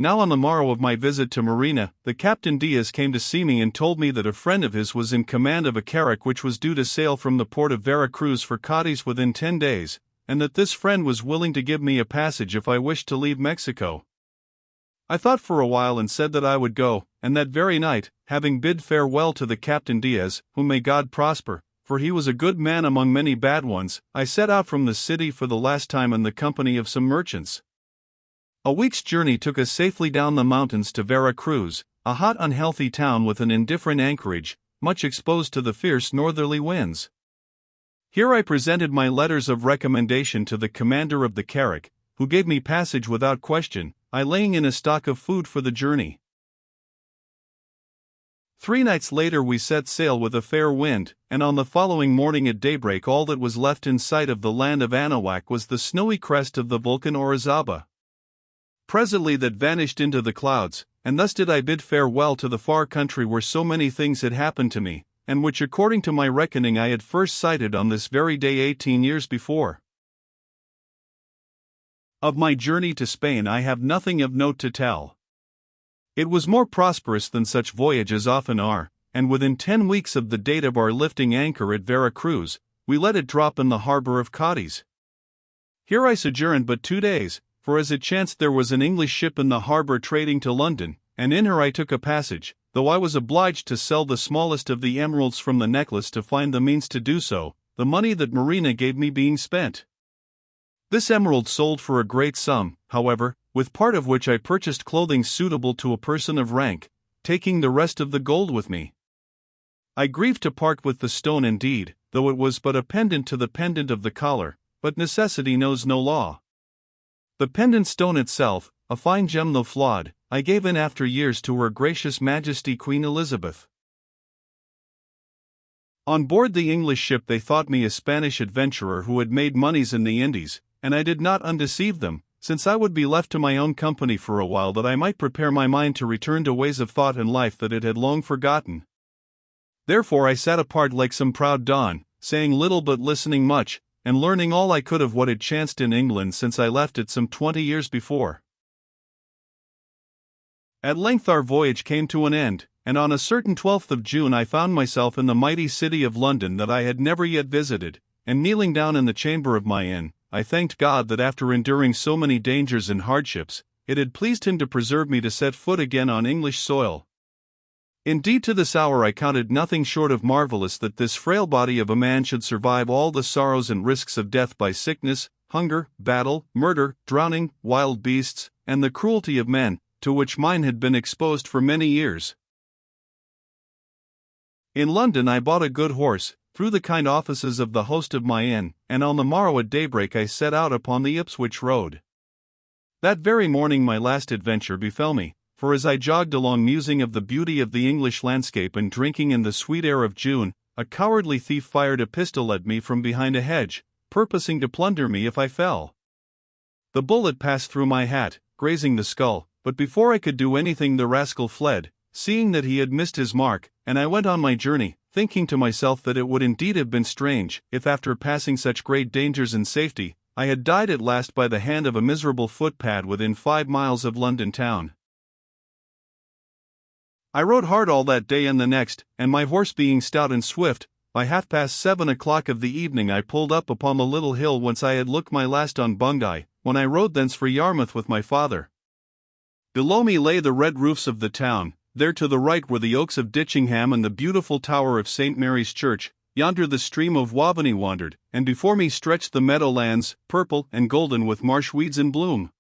Now on the morrow of my visit to Marina, the Captain Diaz came to see me and told me that a friend of his was in command of a carrack which was due to sail from the port of Vera Cruz for Cadiz within 10 days, and that this friend was willing to give me a passage if I wished to leave Mexico. I thought for a while and said that I would go, and that very night, having bid farewell to the Captain Diaz, whom may God prosper, for he was a good man among many bad ones, I set out from the city for the last time in the company of some merchants. A week's journey took us safely down the mountains to Vera Cruz, a hot unhealthy town with an indifferent anchorage, much exposed to the fierce northerly winds. Here I presented my letters of recommendation to the commander of the carrack, who gave me passage without question, I laying in a stock of food for the journey. 3 nights later we set sail with a fair wind, and on the following morning at daybreak all that was left in sight of the land of Anahuac was the snowy crest of the volcan Orizaba. Presently that vanished into the clouds, and thus did I bid farewell to the far country where so many things had happened to me, and which according to my reckoning I had first sighted on this very day 18 years before. Of my journey to Spain I have nothing of note to tell. It was more prosperous than such voyages often are, and within 10 weeks of the date of our lifting anchor at Vera Cruz, we let it drop in the harbor of Cadiz. Here I sojourned but 2 days, for as it chanced there was an English ship in the harbor trading to London, and in her I took a passage, though I was obliged to sell the smallest of the emeralds from the necklace to find the means to do so, the money that Marina gave me being spent. This emerald sold for a great sum, however, with part of which I purchased clothing suitable to a person of rank, taking the rest of the gold with me. I grieved to part with the stone indeed, though it was but a pendant to the pendant of the collar, but necessity knows no law. The pendant stone itself, a fine gem though flawed, I gave in after years to Her Gracious Majesty Queen Elizabeth. On board the English ship they thought me a Spanish adventurer who had made moneys in the Indies, and I did not undeceive them, since I would be left to my own company for a while that I might prepare my mind to return to ways of thought and life that it had long forgotten. Therefore I sat apart like some proud Don, saying little but listening much, and learning all I could of what had chanced in England since I left it some 20 years before. At length our voyage came to an end, and on a certain 12th of June I found myself in the mighty city of London that I had never yet visited, and kneeling down in the chamber of my inn, I thanked God that after enduring so many dangers and hardships, it had pleased Him to preserve me to set foot again on English soil. Indeed to this hour I counted nothing short of marvelous that this frail body of a man should survive all the sorrows and risks of death by sickness, hunger, battle, murder, drowning, wild beasts, and the cruelty of men, to which mine had been exposed for many years. In London I bought a good horse, through the kind offices of the host of my inn, and on the morrow at daybreak I set out upon the Ipswich road. That very morning my last adventure befell me, for as I jogged along musing of the beauty of the English landscape and drinking in the sweet air of June, a cowardly thief fired a pistol at me from behind a hedge, purposing to plunder me if I fell. The bullet passed through my hat, grazing the skull, but before I could do anything the rascal fled, seeing that he had missed his mark, and I went on my journey, thinking to myself that it would indeed have been strange, if after passing such great dangers in safety, I had died at last by the hand of a miserable footpad within 5 miles of London town. I rode hard all that day and the next, and my horse being stout and swift, by 7:30 o'clock of the evening I pulled up upon the little hill whence I had looked my last on Bungay, when I rode thence for Yarmouth with my father. Below me lay the red roofs of the town, there to the right were the oaks of Ditchingham and the beautiful tower of St. Mary's Church, yonder the stream of Waveney wandered, and before me stretched the meadowlands, purple and golden with marsh weeds in bloom.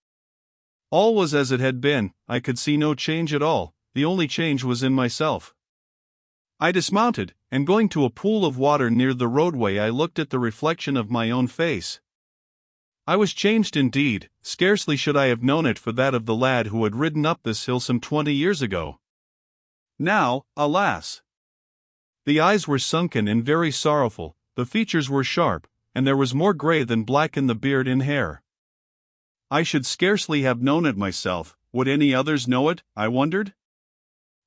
All was as it had been, I could see no change at all, the only change was in myself. I dismounted, and going to a pool of water near the roadway I looked at the reflection of my own face. I was changed indeed, scarcely should I have known it for that of the lad who had ridden up this hill some 20 years ago. Now, alas! The eyes were sunken and very sorrowful, the features were sharp, and there was more grey than black in the beard and hair. I should scarcely have known it myself. Would any others know it, I wondered?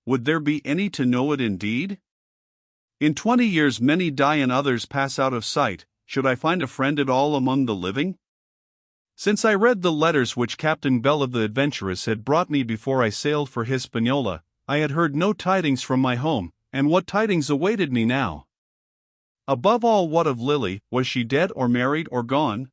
Would there be any to know it indeed? In 20 years many die and others pass out of sight. Should I find a friend at all among the living? Since I read the letters which Captain Bell of the Adventurous had brought me before I sailed for Hispaniola, I had heard no tidings from my home, and what tidings awaited me now? Above all, what of Lily? Was she dead or married or gone?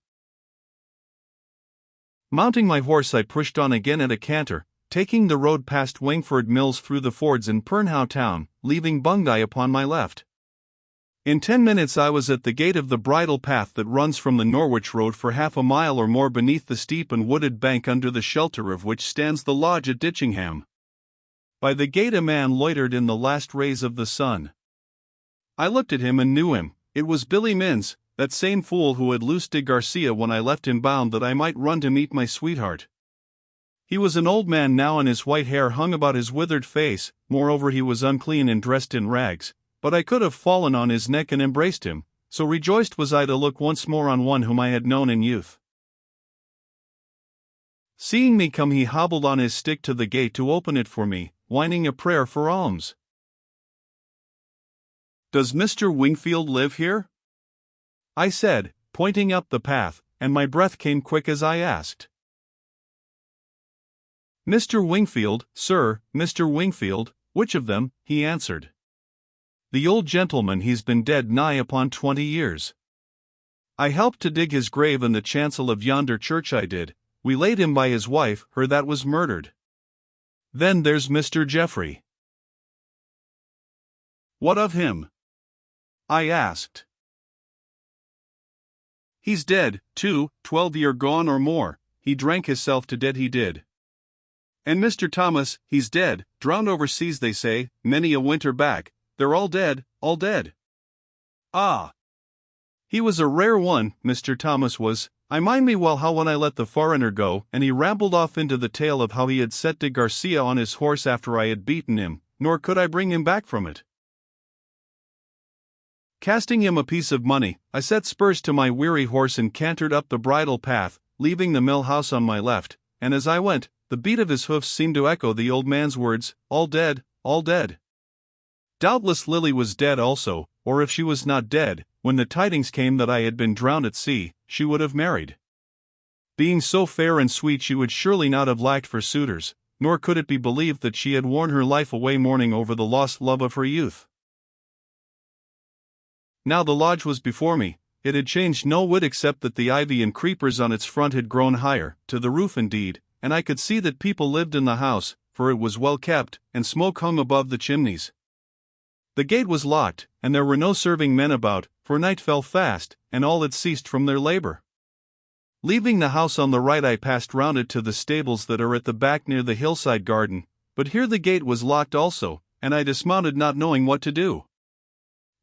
Mounting my horse, I pushed on again at a canter, taking the road past Wingford Mills through the fords in Pernhow town, leaving Bungay upon my left. In 10 minutes I was at the gate of the bridle path that runs from the Norwich road for half a mile or more beneath the steep and wooded bank under the shelter of which stands the lodge at Ditchingham. By the gate a man loitered in the last rays of the sun. I looked at him and knew him. It was Billy Minns, that same fool who had loosed de Garcia when I left him bound that I might run to meet my sweetheart. He was an old man now, and his white hair hung about his withered face. Moreover, he was unclean and dressed in rags, but I could have fallen on his neck and embraced him, so rejoiced was I to look once more on one whom I had known in youth. Seeing me come, he hobbled on his stick to the gate to open it for me, whining a prayer for alms. "Does Mr. Wingfield live here?" I said, pointing up the path, and my breath came quick as I asked. "Mr. Wingfield, sir, Mr. Wingfield, which of them?" he answered. "The old gentleman, he's been dead nigh upon 20 years. I helped to dig his grave in the chancel of yonder church, I did. We laid him by his wife, her that was murdered. Then there's Mr. Geoffrey." "What of him?" I asked. "He's dead, too, 12 year gone or more. He drank hisself to dead, he did. And Mr. Thomas, he's dead, drowned overseas they say, many a winter back. They're all dead, all dead." "Ah! He was a rare one, Mr. Thomas was. I mind me well how when I let the foreigner go, and he rambled off into the tale of how he had set de Garcia on his horse after I had beaten him, nor could I bring him back from it. Casting him a piece of money, I set spurs to my weary horse and cantered up the bridle path, leaving the mill house on my left, and as I went, the beat of his hoofs seemed to echo the old man's words, all dead, all dead. Doubtless Lily was dead also, or if she was not dead, when the tidings came that I had been drowned at sea, she would have married. Being so fair and sweet, she would surely not have lacked for suitors, nor could it be believed that she had worn her life away mourning over the lost love of her youth. Now the lodge was before me. It had changed no whit except that the ivy and creepers on its front had grown higher, to the roof indeed, and I could see that people lived in the house, for it was well kept, and smoke hung above the chimneys. The gate was locked, and there were no serving men about, for night fell fast, and all had ceased from their labor. Leaving the house on the right, I passed round it to the stables that are at the back near the hillside garden, but here the gate was locked also, and I dismounted not knowing what to do.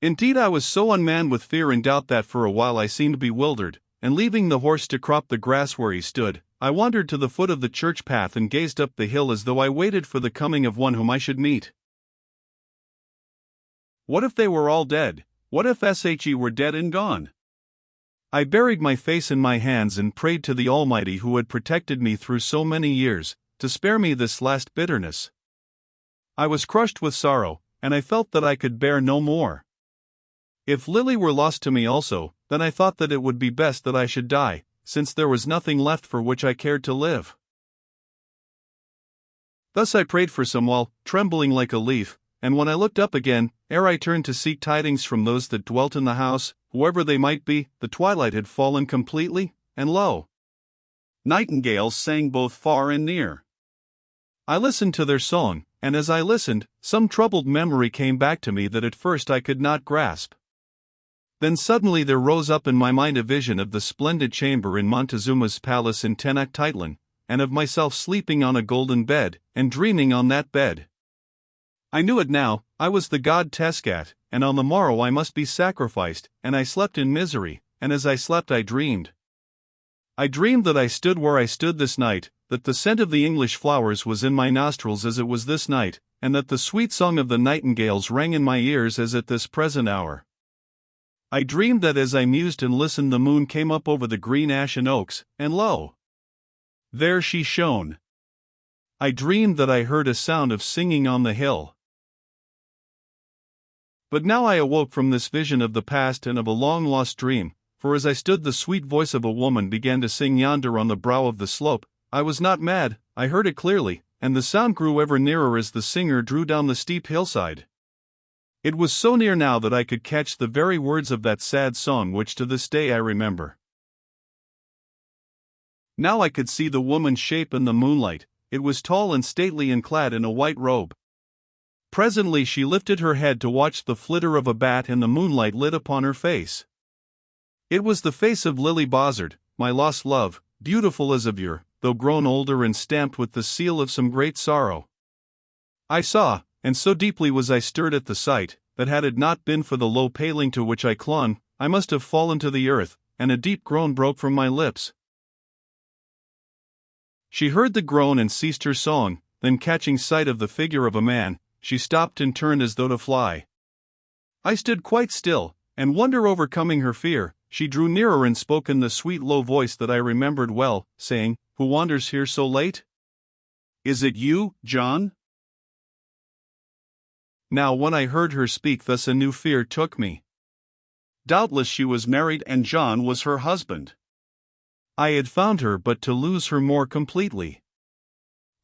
Indeed, I was so unmanned with fear and doubt that for a while I seemed bewildered, and leaving the horse to crop the grass where he stood, I wandered to the foot of the church path and gazed up the hill as though I waited for the coming of one whom I should meet. What if they were all dead? What if SHE were dead and gone? I buried my face in my hands and prayed to the Almighty who had protected me through so many years, to spare me this last bitterness. I was crushed with sorrow, and I felt that I could bear no more. If Lily were lost to me also, then I thought that it would be best that I should die, since there was nothing left for which I cared to live. Thus I prayed for some while, trembling like a leaf, and when I looked up again, ere I turned to seek tidings from those that dwelt in the house, whoever they might be, the twilight had fallen completely, and lo! Nightingales sang both far and near. I listened to their song, and as I listened, some troubled memory came back to me that at first I could not grasp. Then suddenly there rose up in my mind a vision of the splendid chamber in Montezuma's palace in Tenochtitlan, and of myself sleeping on a golden bed, and dreaming on that bed. I knew it now. I was the god Tescat, and on the morrow I must be sacrificed, and I slept in misery, and as I slept I dreamed. I dreamed that I stood where I stood this night, that the scent of the English flowers was in my nostrils as it was this night, and that the sweet song of the nightingales rang in my ears as at this present hour. I dreamed that as I mused and listened the moon came up over the green ashen oaks, and lo! There she shone. I dreamed that I heard a sound of singing on the hill. But now I awoke from this vision of the past and of a long-lost dream, for as I stood the sweet voice of a woman began to sing yonder on the brow of the slope. I was not mad, I heard it clearly, and the sound grew ever nearer as the singer drew down the steep hillside. It was so near now that I could catch the very words of that sad song which to this day I remember. Now I could see the woman's shape in the moonlight. It was tall and stately and clad in a white robe. Presently she lifted her head to watch the flitter of a bat and the moonlight lit upon her face. It was the face of Lily Bozzard, my lost love, beautiful as of yore, though grown older and stamped with the seal of some great sorrow. I saw, and so deeply was I stirred at the sight, that had it not been for the low paling to which I clung, I must have fallen to the earth, and a deep groan broke from my lips. She heard the groan and ceased her song, then catching sight of the figure of a man, she stopped and turned as though to fly. I stood quite still, and wonder overcoming her fear, she drew nearer and spoke in the sweet low voice that I remembered well, saying, "Who wanders here so late? Is it you, John?" Now when I heard her speak thus a new fear took me. Doubtless she was married and John was her husband. I had found her but to lose her more completely.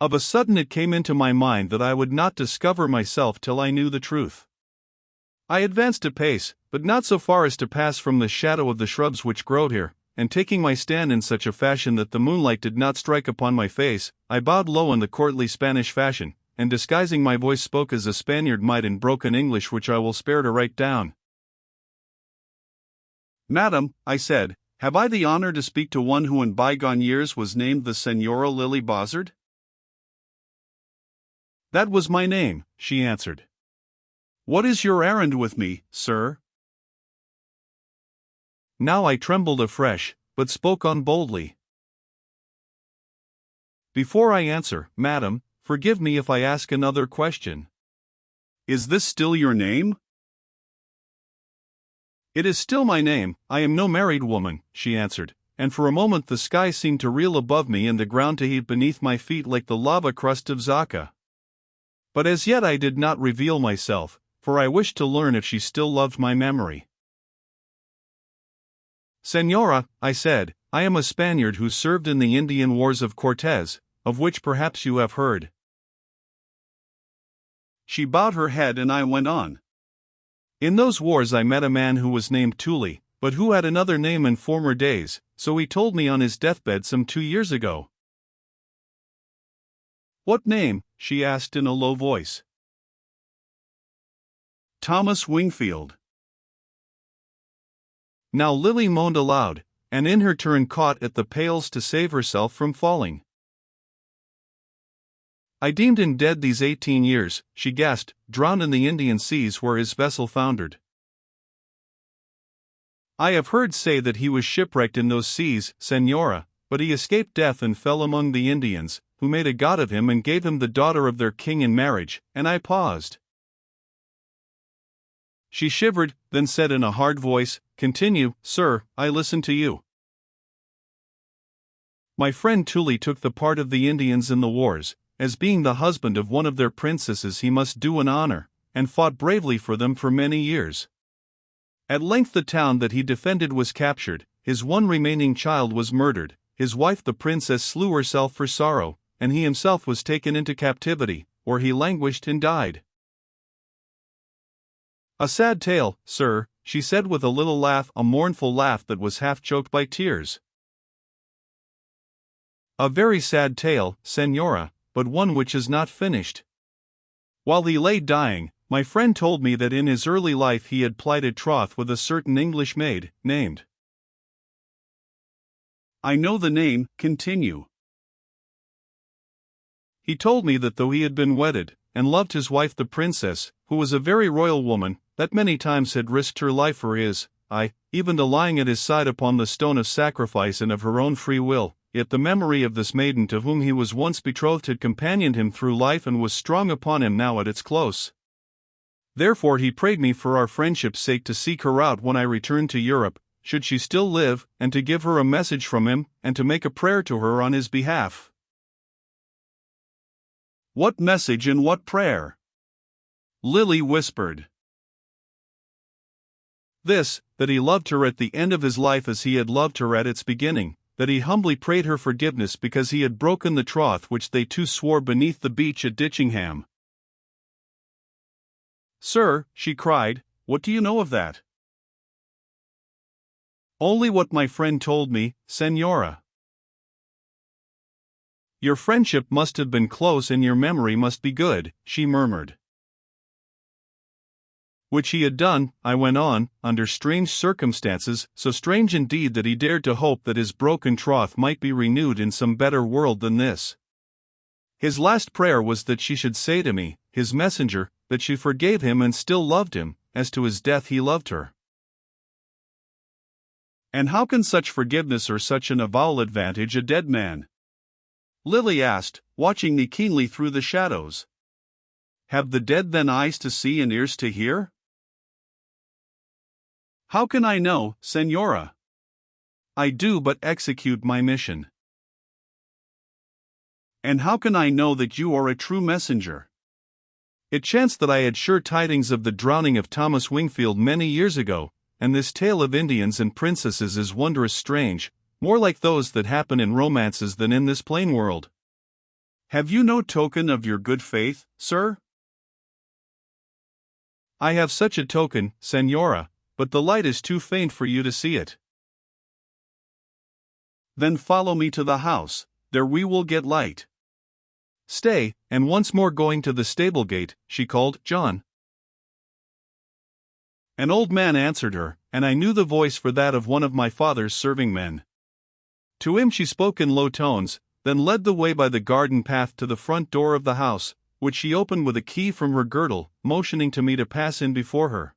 Of a sudden it came into my mind that I would not discover myself till I knew the truth. I advanced a pace, but not so far as to pass from the shadow of the shrubs which growed here, and taking my stand in such a fashion that the moonlight did not strike upon my face, I bowed low in the courtly Spanish fashion, and disguising my voice spoke as a Spaniard might in broken English which I will spare to write down. "Madam," I said, "have I the honor to speak to one who in bygone years was named the Senora Lily Bozzard?" "That was my name," she answered. "What is your errand with me, sir?" Now I trembled afresh, but spoke on boldly. "Before I answer, madam, forgive me if I ask another question. Is this still your name?" "It is still my name. I am no married woman," she answered, and for a moment the sky seemed to reel above me and the ground to heave beneath my feet like the lava crust of Zaka. But as yet I did not reveal myself, for I wished to learn if she still loved my memory. "Senora," I said, "I am a Spaniard who served in the Indian wars of Cortez, of which perhaps you have heard." She bowed her head and I went on. "In those wars I met a man who was named Tuli, but who had another name in former days, so he told me on his deathbed some 2 years ago." "What name?" she asked in a low voice. "Thomas Wingfield." Now Lily moaned aloud, and in her turn caught at the pails to save herself from falling. "I deemed him dead these 18 years, she gasped, "drowned in the Indian seas where his vessel foundered." "I have heard say that he was shipwrecked in those seas, Senora, but he escaped death and fell among the Indians, who made a god of him and gave him the daughter of their king in marriage," and I paused. She shivered, then said in a hard voice, "Continue, sir, I listen to you." "My friend Tuli took the part of the Indians in the wars, as being the husband of one of their princesses he must do an honor, and fought bravely for them for many years. At length the town that he defended was captured, his one remaining child was murdered, his wife the princess slew herself for sorrow, and he himself was taken into captivity, where he languished and died." "A sad tale, sir," she said with a little laugh, a mournful laugh that was half choked by tears. "A very sad tale, Senora, but one which is not finished. While he lay dying, my friend told me that in his early life he had plighted troth with a certain English maid, named—" "I know the name, continue." "He told me that though he had been wedded, and loved his wife the princess, who was a very royal woman, that many times had risked her life for his, even to lying at his side upon the stone of sacrifice and of her own free will, yet the memory of this maiden to whom he was once betrothed had companioned him through life and was strong upon him now at its close. Therefore he prayed me for our friendship's sake to seek her out when I returned to Europe, should she still live, and to give her a message from him, and to make a prayer to her on his behalf." "What message and what prayer?" Lily whispered. This, that he loved her at the end of his life as he had loved her at its beginning, that he humbly prayed her forgiveness because he had broken the troth which they two swore beneath the beech at Ditchingham. "Sir," she cried, "what do you know of that?" "Only what my friend told me, Senora." "Your friendship must have been close and your memory must be good," she murmured. "Which he had done," I went on, "under strange circumstances, so strange indeed that he dared to hope that his broken troth might be renewed in some better world than this. His last prayer was that she should say to me, his messenger, that she forgave him and still loved him, as to his death he loved her." "And how can such forgiveness or such an avowal advantage a dead man?" Lily asked, watching me keenly through the shadows. "Have the dead then eyes to see and ears to hear?" "How can I know, Senora? I do but execute my mission." "And how can I know that you are a true messenger?" It chanced that I had sure tidings of the drowning of Thomas Wingfield many years ago, and this tale of Indians and princesses is wondrous strange, more like those that happen in romances than in this plain world. Have you no token of your good faith, sir? "I have such a token, Senora, but the light is too faint for you to see it." "Then follow me to the house, there we will get light." "Stay," and once more going to the stable gate, she called, "John." An old man answered her, and I knew the voice for that of one of my father's serving men. To him she spoke in low tones, then led the way by the garden path to the front door of the house, which she opened with a key from her girdle, motioning to me to pass in before her.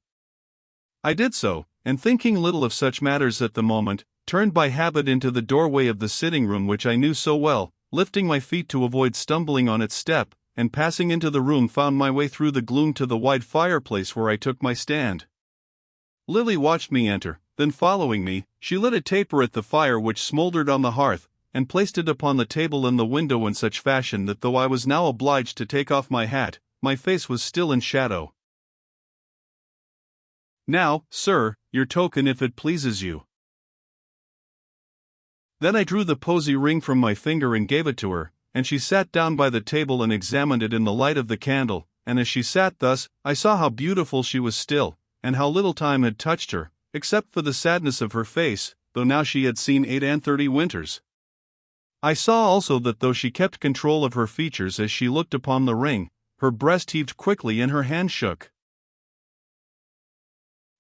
I did so, and thinking little of such matters at the moment, turned by habit into the doorway of the sitting room which I knew so well, lifting my feet to avoid stumbling on its step, and passing into the room found my way through the gloom to the wide fireplace where I took my stand. Lily watched me enter, then following me, she lit a taper at the fire which smoldered on the hearth, and placed it upon the table in the window in such fashion that though I was now obliged to take off my hat, my face was still in shadow. "Now, sir, your token if it pleases you." Then I drew the posy ring from my finger and gave it to her, and she sat down by the table and examined it in the light of the candle, and as she sat thus, I saw how beautiful she was still, and how little time had touched her, except for the sadness of her face, though now she had seen 38 winters. I saw also that though she kept control of her features as she looked upon the ring, her breast heaved quickly and her hand shook.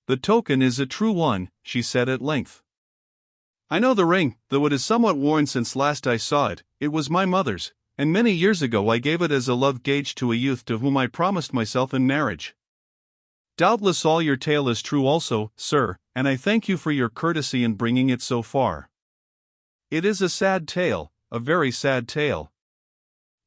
"The token is a true one," she said at length. "I know the ring, though it is somewhat worn since last I saw it. It was my mother's, and many years ago I gave it as a love gage to a youth to whom I promised myself in marriage. Doubtless all your tale is true also, sir, and I thank you for your courtesy in bringing it so far. It is a sad tale, a very sad tale.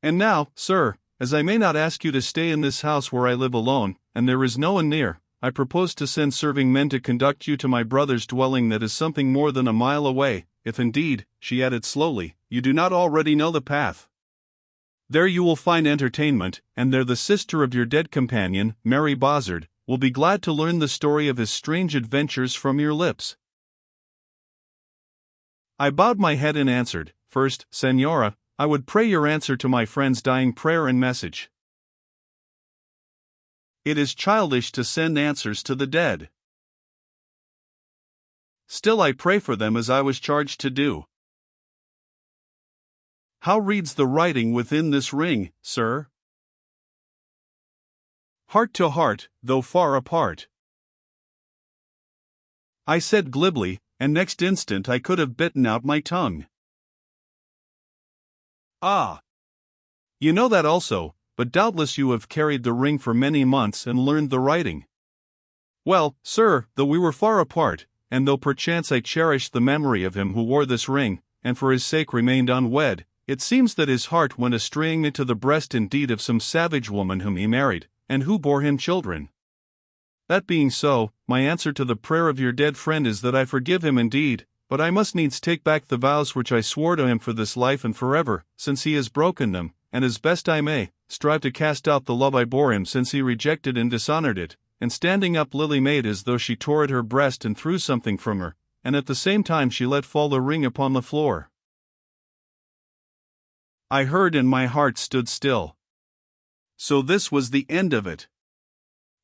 And now, sir, as I may not ask you to stay in this house where I live alone, and there is no one near, I propose to send serving men to conduct you to my brother's dwelling that is something more than a mile away, if indeed," she added slowly, "you do not already know the path. There you will find entertainment, and there the sister of your dead companion, Mary Bozzard, will be glad to learn the story of his strange adventures from your lips." I bowed my head and answered, "First, Senora, I would pray your answer to my friend's dying prayer and message." "It is childish to send answers to the dead." "Still I pray for them as I was charged to do." "How reads the writing within this ring, sir?" "Heart to heart, though far apart." I said glibly, and next instant I could have bitten out my tongue. "Ah! You know that also, but doubtless you have carried the ring for many months and learned the writing." "Well, sir, though we were far apart, and though perchance I cherished the memory of him who wore this ring, and for his sake remained unwed, it seems that his heart went astraying into the breast indeed of some savage woman whom he married, and who bore him children. That being so, my answer to the prayer of your dead friend is that I forgive him indeed, but I must needs take back the vows which I swore to him for this life and forever, since he has broken them, and as best I may, strive to cast out the love I bore him since he rejected and dishonored it, and standing up Lily made as though she tore at her breast and threw something from her, and at the same time she let fall the ring upon the floor. I heard and my heart stood still. So this was the end of it.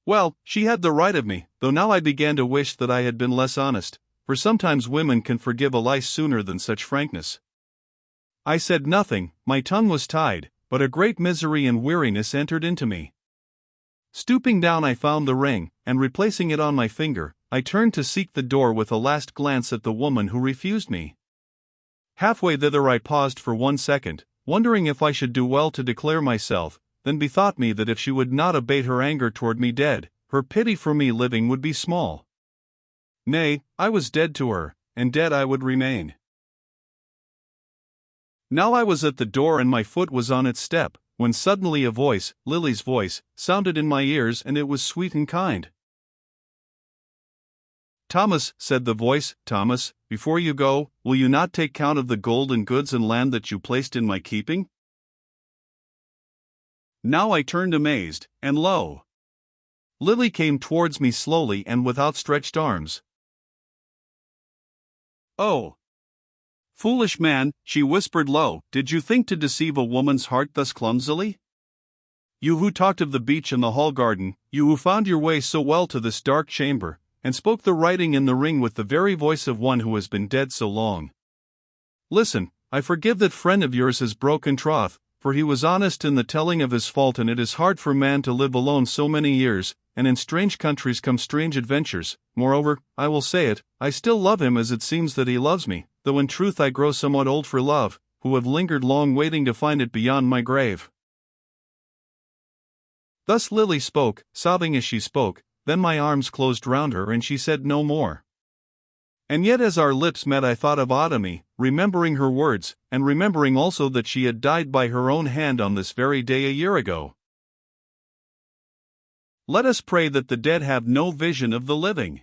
Well, she had the right of me, though now I began to wish that I had been less honest, for sometimes women can forgive a lie sooner than such frankness. I said nothing, my tongue was tied, but a great misery and weariness entered into me. Stooping down I found the ring, and replacing it on my finger, I turned to seek the door with a last glance at the woman who refused me. Halfway thither I paused for 1 second, wondering if I should do well to declare myself, then bethought me that if she would not abate her anger toward me dead, her pity for me living would be small. Nay, I was dead to her, and dead I would remain. Now I was at the door and my foot was on its step, when suddenly a voice, Lily's voice, sounded in my ears, and it was sweet and kind. "Thomas," said the voice, "Thomas, before you go, will you not take count of the gold and goods and land that you placed in my keeping?" Now I turned amazed, and lo! Lily came towards me slowly and with outstretched arms. "Oh, foolish man," she whispered low, "did you think to deceive a woman's heart thus clumsily? You who talked of the beach and the hall garden, you who found your way so well to this dark chamber, and spoke the writing in the ring with the very voice of one who has been dead so long. Listen, I forgive that friend of yours has broken troth, for he was honest in the telling of his fault, and it is hard for man to live alone so many years, and in strange countries come strange adventures. Moreover, I will say it, I still love him as it seems that he loves me, though in truth I grow somewhat old for love, who have lingered long waiting to find it beyond my grave." Thus Lily spoke, sobbing as she spoke, then my arms closed round her and she said no more. And yet as our lips met I thought of Autumn, remembering her words, and remembering also that she had died by her own hand on this very day a year ago. Let us pray that the dead have no vision of the living.